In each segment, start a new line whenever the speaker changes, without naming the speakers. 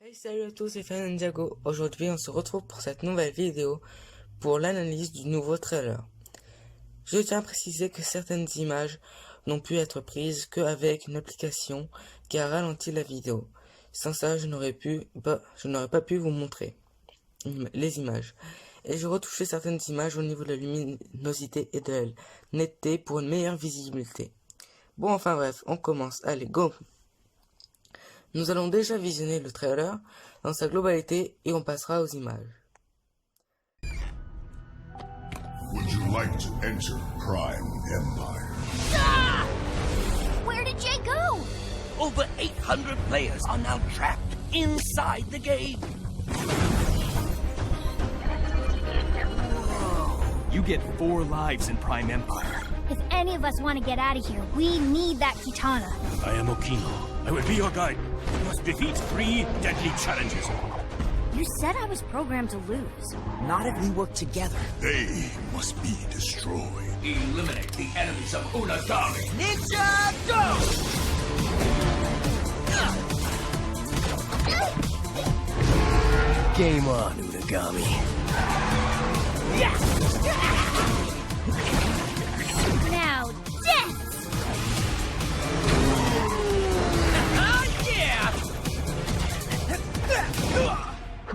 Hey, salut à tous, c'est Fan Ninjago. Aujourd'hui, on se retrouve pour cette nouvelle vidéo pour l'analyse du nouveau trailer. Je tiens à préciser que certaines images n'ont pu être prises qu'avec une application qui a ralenti la vidéo. Sans ça, je n'aurais pas pu vous montrer les images. Et j'ai retouché certaines images au niveau de la luminosité et de la netteté pour une meilleure visibilité. Bon, enfin bref, on commence. Allez, go! Nous allons déjà visionner le trailer dans sa globalité et on passera aux images.
Would you like to enter Prime Empire?
Ah! Where did Jay go?
Over 800 players are now trapped inside the game.
You get 4 lives in Prime Empire.
If any of us want to get out of here, we need that Kitana.
I am Okino. I will be your guide. You must defeat 3 deadly challenges.
You said I was programmed to lose.
Not if we work together.
They must be destroyed.
Eliminate the enemies of Unagami. Ninja, go! Game on, Unagami.
Now, dance!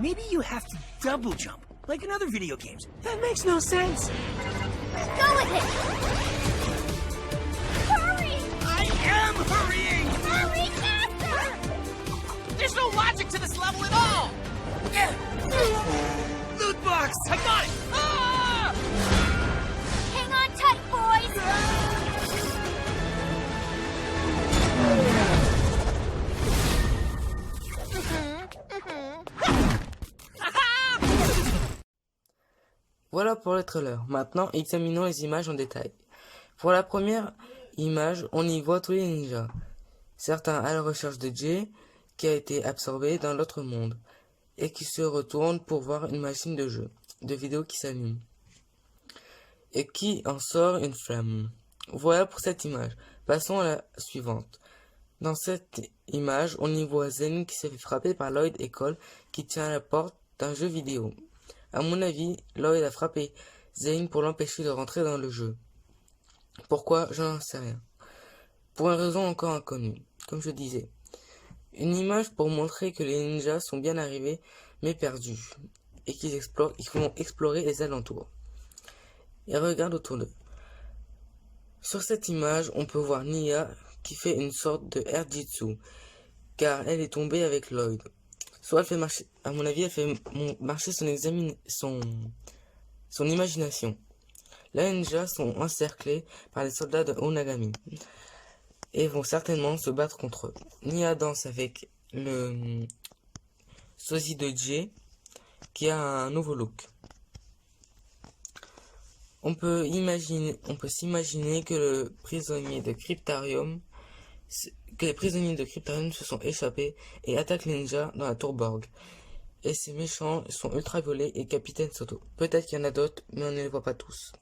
Maybe you have to double jump, like in other video games. That makes no sense.
Go with it! Hurry!
I am hurrying!
Hurry faster!
There's no logic to this level at all! Loot box! I got it! Ah!
Hang on tight, boys!
Voilà pour le trailer. Maintenant, examinons les images en détail. Pour la première image, on y voit tous les ninjas. Certains à la recherche de Jay, qui a été absorbé dans l'autre monde, et qui se retourne pour voir une machine de jeu, de vidéo qui s'allume, et qui en sort une flamme. Voilà pour cette image. Passons à la suivante. Dans cette image, on y voit Zen qui s'est fait frapper par Lloyd et Cole, qui tient à la porte d'un jeu vidéo. À mon avis, Lloyd a frappé Zane pour l'empêcher de rentrer dans le jeu. Pourquoi? Je n'en sais rien. Pour une raison encore inconnue, comme je disais. Une image pour montrer que les ninjas sont bien arrivés, mais perdus, et qu'ils vont explorer les alentours. Et regardent autour d'eux. Sur cette image, on peut voir Nya qui fait une sorte de Airjitsu, car elle est tombée avec Lloyd. Soit elle fait marcher, à mon avis, elle fait marcher son imagination. Les ninjas sont encerclés par les soldats de Onagami et vont certainement se battre contre eux. Nya danse avec le sosie de Jay qui a un nouveau look. On peut s'imaginer que les prisonniers de Cryptarium se sont échappés et attaquent les ninjas dans la tour Borg. Et ces méchants sont Ultraviolets et Capitaine Soto. Peut-être qu'il y en a d'autres, mais on ne les voit pas tous.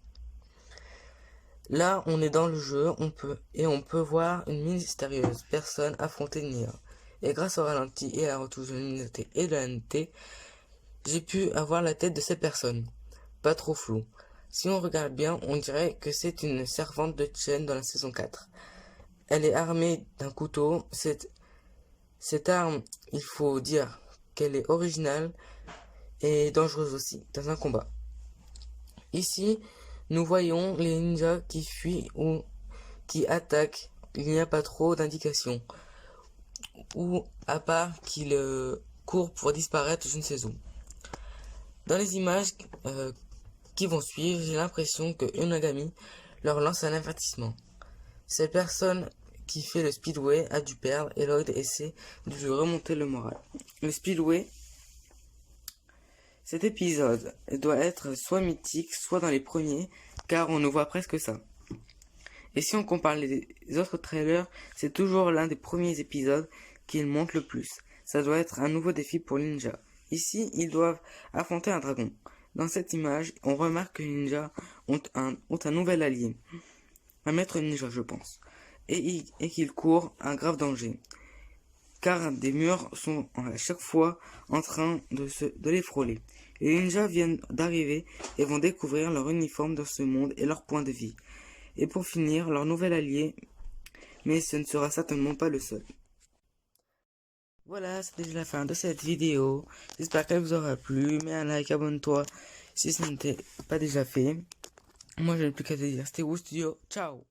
Là, on est dans le jeu, on peut voir une mystérieuse personne affronter Nya. Et grâce au ralenti et à la retouche de la luminosité et de la netteté, j'ai pu avoir la tête de cette personne. Pas trop flou. Si on regarde bien, on dirait que c'est une servante de Chen dans la saison 4. Elle est armée d'un couteau. Cette arme, il faut dire qu'elle est originale et dangereuse aussi dans un combat. Ici, nous voyons les ninjas qui fuient ou qui attaquent. Il n'y a pas trop d'indications. Ou à part qu'ils courent pour disparaître je ne sais où. Dans les images qui vont suivre, j'ai l'impression que Unagami leur lance un avertissement. Cette personne qui fait le speedway a dû perdre et Lloyd essaie de lui remonter le moral. Le speedway, cet épisode doit être soit mythique, soit dans les premiers, car on ne voit presque ça. Et si on compare les autres trailers, c'est toujours l'un des premiers épisodes qui montre le plus. Ça doit être un nouveau défi pour les ninjas. Ici, ils doivent affronter un dragon. Dans cette image, on remarque que les ninjas ont un nouvel allié. Un maître ninja, je pense. Et qu'ils courent un grave danger. car des murs sont à chaque fois en train de les frôler. Les ninjas viennent d'arriver et vont découvrir leur uniforme dans ce monde et leur point de vie. Et pour finir, leur nouvel allié, mais ce ne sera certainement pas le seul. Voilà, c'est déjà la fin de cette vidéo. J'espère qu'elle vous aura plu. Mets un like, abonne-toi si ce n'était pas déjà fait. Moi, je n'ai plus qu'à te dire, c'était WooStudio. Ciao!